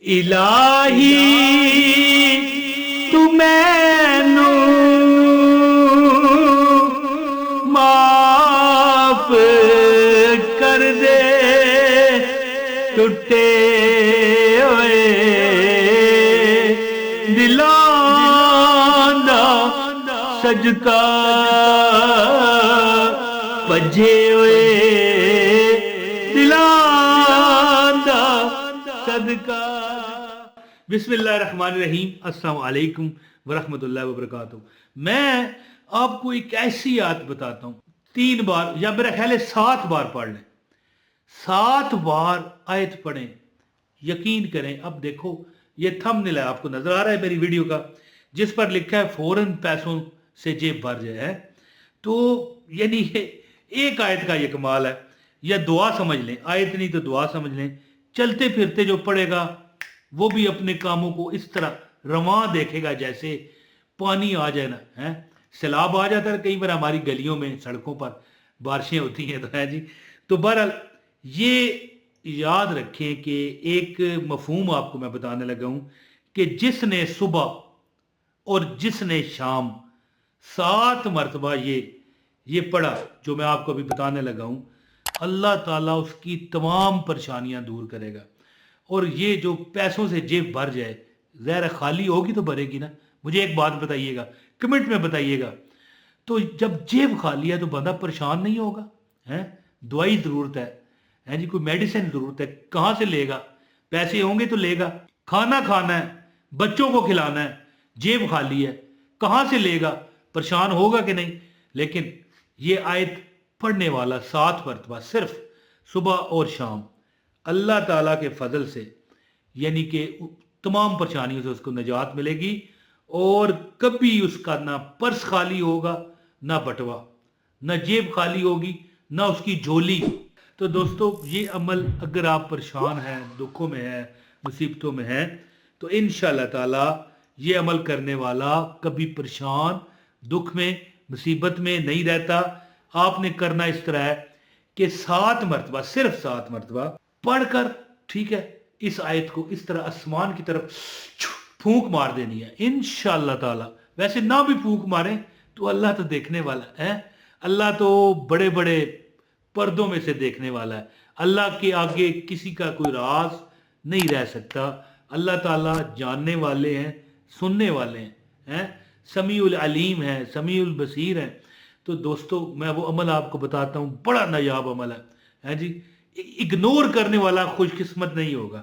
الہی تو مینوں معاف کر دے ٹوٹے ہوئے دلاں دا صدقہ بجے ہوئے دلاں دا صدقہ۔ بسم اللہ الرحمن الرحیم۔ السلام علیکم ورحمۃ اللہ وبرکاتہ۔ میں آپ کو ایک ایسی آیت بتاتا ہوں، 3 بار یا میرا خیال ہے 7 بار پڑھ لیں، 7 بار آیت پڑھیں، یقین کریں۔ اب دیکھو یہ تھمبنیل ہے، آپ کو نظر آ رہا ہے میری ویڈیو کا، جس پر لکھا ہے فوراً پیسوں سے جیب بھر جائے، تو یعنی ایک آیت کا یہ کمال ہے۔ یا دعا سمجھ لیں، آیت نہیں تو دعا سمجھ لیں۔ چلتے پھرتے جو پڑھے گا وہ بھی اپنے کاموں کو اس طرح رواں دیکھے گا جیسے پانی آ جائے نا، سیلاب آ جاتا ہے کئی بار ہماری گلیوں میں، سڑکوں پر بارشیں ہوتی ہیں تو ہے جی۔ تو بہرحال یہ یاد رکھیں کہ ایک مفہوم آپ کو میں بتانے لگا ہوں کہ جس نے صبح اور جس نے شام 7 مرتبہ یہ پڑھا جو میں آپ کو ابھی بتانے لگا ہوں، اللہ تعالیٰ اس کی تمام پریشانیاں دور کرے گا۔ اور یہ جو پیسوں سے جیب بھر جائے، ظاہر خالی ہوگی تو بھرے گی نا۔ مجھے ایک بات بتائیے گا، کمنٹ میں بتائیے گا، تو جب جیب خالی ہے تو بندہ پریشان نہیں ہوگا؟ دوائی ضرورت ہے جی، کوئی میڈیسن ضرورت ہے، کہاں سے لے گا؟ پیسے ہوں گے تو لے گا۔ کھانا کھانا ہے، بچوں کو کھلانا ہے، جیب خالی ہے، کہاں سے لے گا؟ پریشان ہوگا کہ نہیں؟ لیکن یہ آیت پڑھنے والا 7 مرتبہ صرف صبح اور شام، اللہ تعالیٰ کے فضل سے یعنی کہ تمام پریشانیوں سے اس کو نجات ملے گی، اور کبھی اس کا نہ پرس خالی ہوگا، نہ بٹوا، نہ جیب خالی ہوگی، نہ اس کی جھولی۔ تو دوستو یہ عمل اگر آپ پریشان ہیں، دکھوں میں ہیں، مصیبتوں میں ہیں، تو انشاءاللہ تعالی یہ عمل کرنے والا کبھی پریشان، دکھ میں، مصیبت میں نہیں رہتا۔ آپ نے کرنا اس طرح ہے کہ 7 مرتبہ، صرف 7 مرتبہ پڑھ کر، ٹھیک ہے، اس آیت کو اس طرح آسمان کی طرف پھونک مار دینی ہے انشاءاللہ تعالی۔ ویسے نہ بھی پھونک ماریں تو اللہ تو دیکھنے والا ہے، اللہ تو بڑے بڑے پردوں میں سے دیکھنے والا ہے۔ اللہ کے آگے کسی کا کوئی راز نہیں رہ سکتا۔ اللہ تعالیٰ جاننے والے ہیں، سننے والے ہیں، سمیع العلیم ہیں، سمیع البصیر ہیں۔ تو دوستو میں وہ عمل آپ کو بتاتا ہوں، بڑا نایاب عمل ہے جی۔ اگنور کرنے والا خوش قسمت نہیں ہوگا۔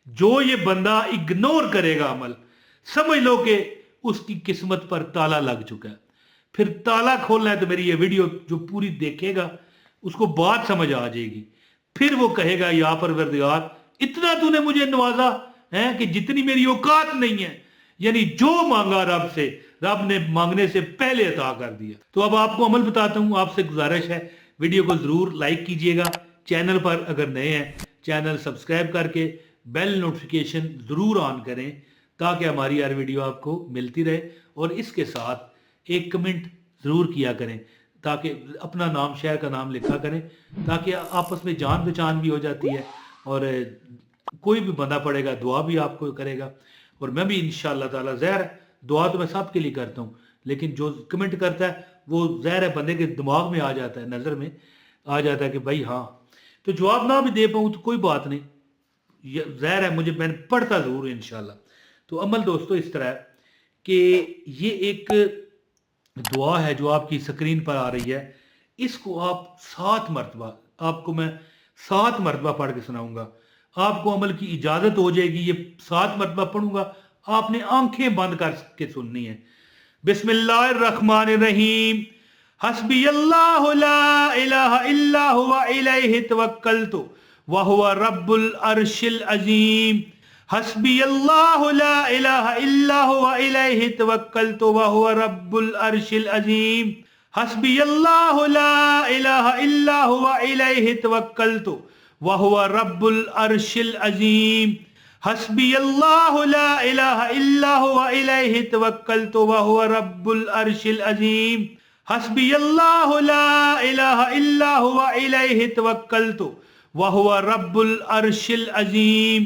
جو یہ بندہ اگنور کرے گا عمل، سمجھ لو کہ اس کی قسمت پر تالا لگ چکا ہے۔ پھر تالا کھولنا ہے تو میری یہ ویڈیو جو پوری دیکھے گا اس کو بات سمجھ آ جائے گی، پھر وہ کہے گا یا پروردگار اتنا تو نے مجھے نوازا ہے کہ جتنی میری اوقات نہیں ہے، یعنی جو مانگا رب سے، رب نے مانگنے سے پہلے عطا کر دیا۔ تو اب آپ کو عمل بتاتا ہوں، آپ سے گزارش ہے ویڈیو کو ضرور لائک کیجئے گا، چینل پر اگر نئے ہیں چینل سبسکرائب کر کے بیل نوٹیفیکیشن ضرور آن کریں تاکہ ہماری ہر ویڈیو آپ کو ملتی رہے، اور اس کے ساتھ ایک کمنٹ ضرور کیا کریں تاکہ اپنا نام، شہر کا نام لکھا کریں تاکہ آپس میں جان پہچان بھی ہو جاتی ہے، اور کوئی بھی بندہ پڑے گا دعا بھی آپ کو کرے گا، اور میں بھی انشاءاللہ تعالی، ظاہر دعا تو میں سب کے لیے کرتا ہوں، لیکن جو کمنٹ کرتا ہے وہ ظاہر ہے بندے کے دماغ میں آ جاتا ہے، نظر میں آ جاتا ہے کہ بھائی ہاں، تو جواب نہ بھی دے پاؤں تو کوئی بات نہیں، ظاہر ہے میں نے پڑھتا ضرور ہے انشاءاللہ۔ تو عمل دوستو اس طرح ہے کہ یہ ایک دعا ہے جو آپ کی سکرین پر آ رہی ہے، اس کو آپ 7 مرتبہ، آپ کو میں 7 مرتبہ پڑھ کے سناؤں گا، آپ کو عمل کی اجازت ہو جائے گی۔ یہ 7 مرتبہ پڑھوں گا، آپ نے آنکھیں بند کر کے سننی ہے۔ بسم اللہ الرحمن الرحیم۔ حسبی اللہ لا الہ الا ہوا الیہ توکلت وہو رب العرش العظیم۔ حسبی اللہ لا الہ الا ہوا الیہ توکلت وہو رب العرش العظیم۔ حسبی اللہ لا الہ الا ہوا الیہ توکلت وہو رب العرش العظیم۔ حسبی اللہ لا الہ الا ہوا الیہ توکلت وہو رب العرش العظیم۔ حسبی اللہ لا الہ الا ہوا الیہ توکلت وہو رب العرش العظیم۔